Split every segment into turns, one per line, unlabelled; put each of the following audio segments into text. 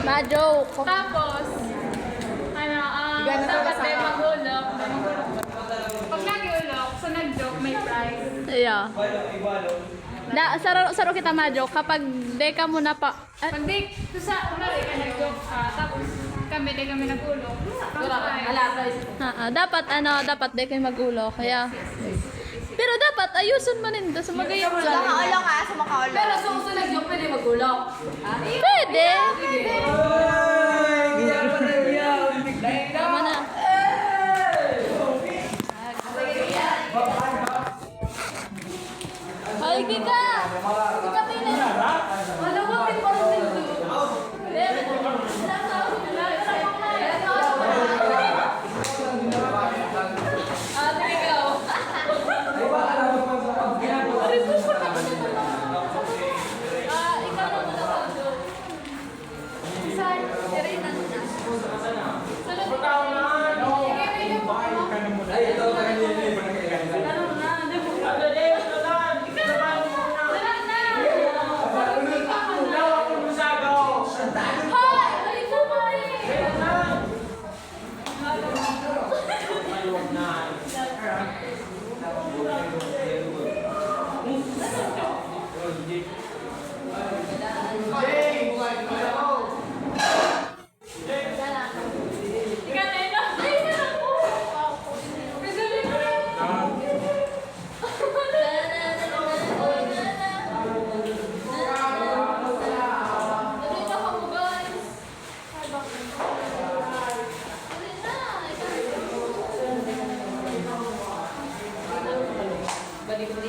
Majo.
Tapos, dapat may magulok. Pag nag-ulok, so nag-joke, may prize.
Yeah. Saro kita Majo kapag de ka mo na pa.
Pag di, kunwari ka nag-joke, tapos di kami nag-ulok.
Dapat de kayo magulo kaya. Pero dapat ayusin mo nin sa magayong
Sumakaulong ha, sumakaulong.
Pero susunod yung pwede magulok.
Pwede. Tama na. Ay, Kika! Kika, pinin! Ano ba?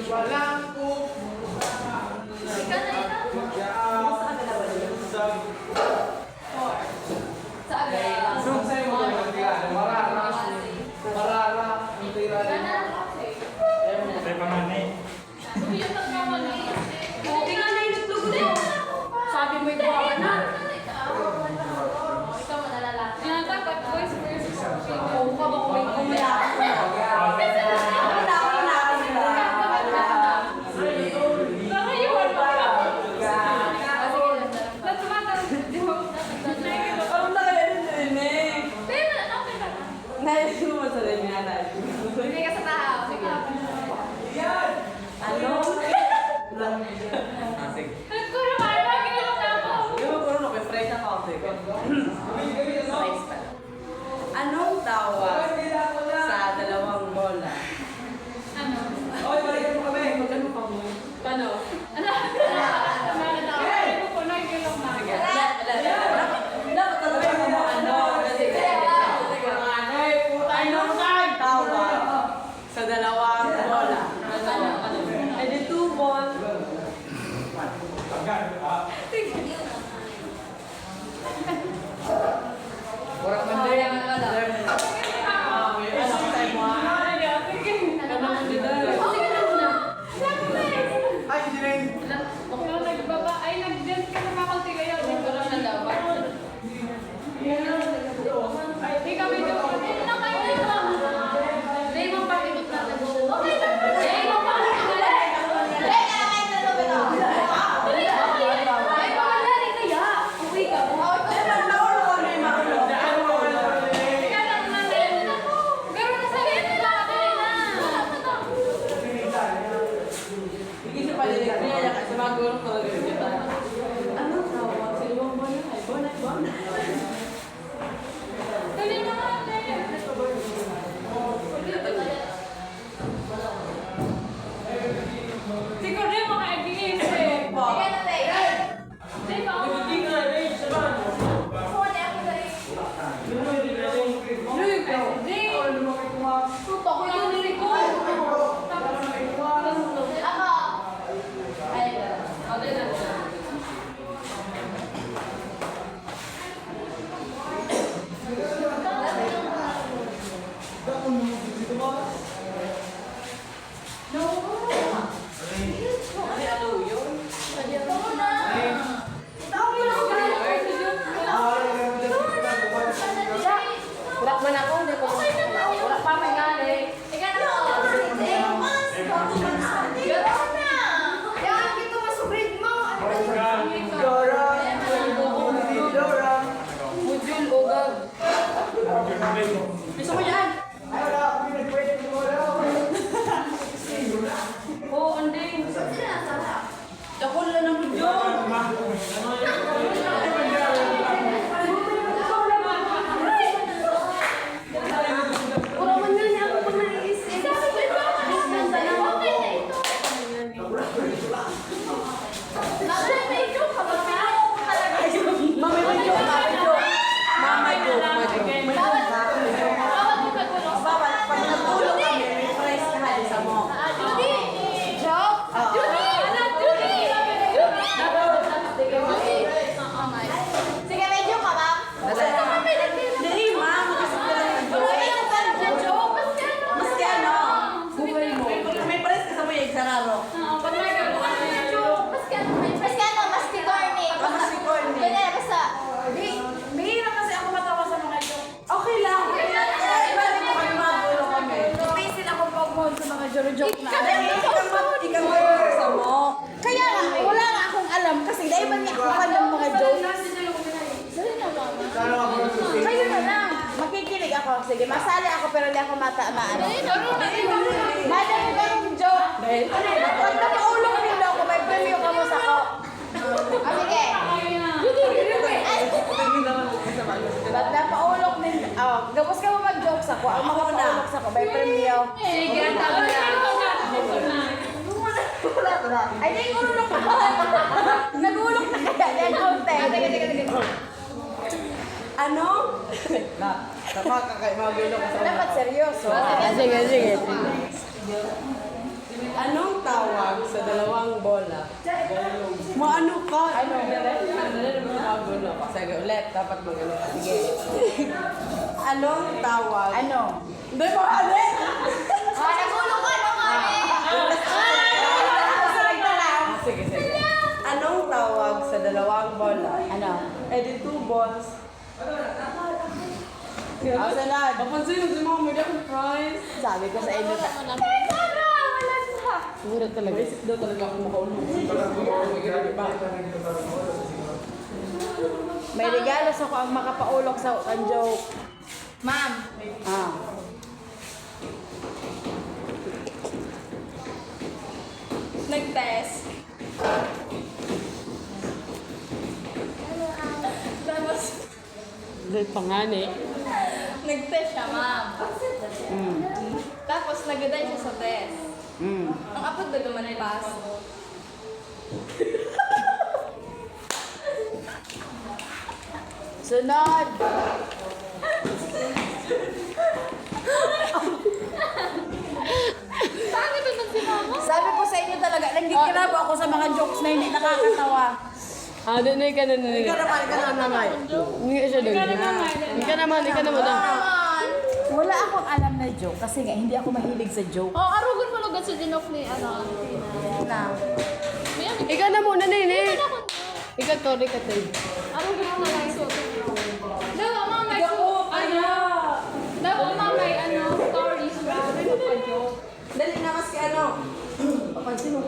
Parang dito.
Anong tawag sa dalawang bola? Dapat talaga mo ano kasi anong tawag sa dalawang bola? Eh di two ball.
Nag-dance ka na faculty kayo. Di kami doon.
Gusto ko yan.
Oo, hindi.
Dakol na naman yun. Mami, may joke ka, may joke. Mama, joke, may joke. Bawal, pag nagulong kami, may price ka hali sa mo.
Sige, medyo ka, ma'am.
Dali, ma'am. Kasi ko lang yung joke. Maski ano, buhay mo. May price ka sa mo yung sararo.
Pag may gano'n,
Mas ka, no? Mas si Corny.
Mas si Corny.
Kaya, basta.
Bihira kasi ako matawa sa mga joke. Okay lang. Ibalik mo kami magulong kami.
Pasin ako pag-hold sa mga joke na.
Ikaw mo yung sa mo.
Kaya nga, wala nga akong alam kasi dahil ba niya ako ka ng mga joke. Kayo na lang. Makikinig ako. Sige, masali ako pero hindi ako maano. Madami ba yung joke? Pag napaulong nila ako, may premyo ka mo sa ko. Sige. Ba't napaulok din? Gapos ka mo mag-jokes ako. Ang mga paulok sa ko, may premyo.
sige, tama na.
Ay, di ulok ka. Nag-ulok na kaya. Di ang kaunti.
Ano? Tama ka kay magulong ka sa mo.
Dapat seryoso.
Sige. Anong tawag sa dalawang bola? Maano ka? Ano? Magulo ka. Sige, ulit. Dapat magulo ka. Sige. Anong tawag?
Ano?
Hindi mo ulit!
Nag-ulok ka na nga
Sige. Anong tawag sa dalawang bola?
Ano?
Eh, di two balls. Sunod. Papansin mo si Mama, may akong prize.
Sabi ko sa inyo.
Siguro talaga. Isip daw talaga ako makaulong.
May regalo sa ko ang makapaulok sa ang joke.
Ma'am, nag-test. Tapos,
Dahil pangani.
nag-test siya, ma'am. Tapos, nagaday siya sa test. Ang apod ba naman ay pass?
Sunod.
Bakit ito si Mama?
Sabi ko sa inyo talaga, nagkikirabo ako sa mga jokes na hindi nakakatawa.
Nanay ka na. Ikaw naman. Hindi siya doon. Ikaw naman.
Wala akong alam na joke kasi nga hindi ako mahilig sa joke.
Oh, arugan mo lugad sa dinok ni ano.
Na.
Ikaw na muna, Nene. Ikaw to,
Arugan mo lang so.
Daw, ma'am, may Daw, ma'am, may stories ba? May joke.
Dali na mas ano. Papansin mo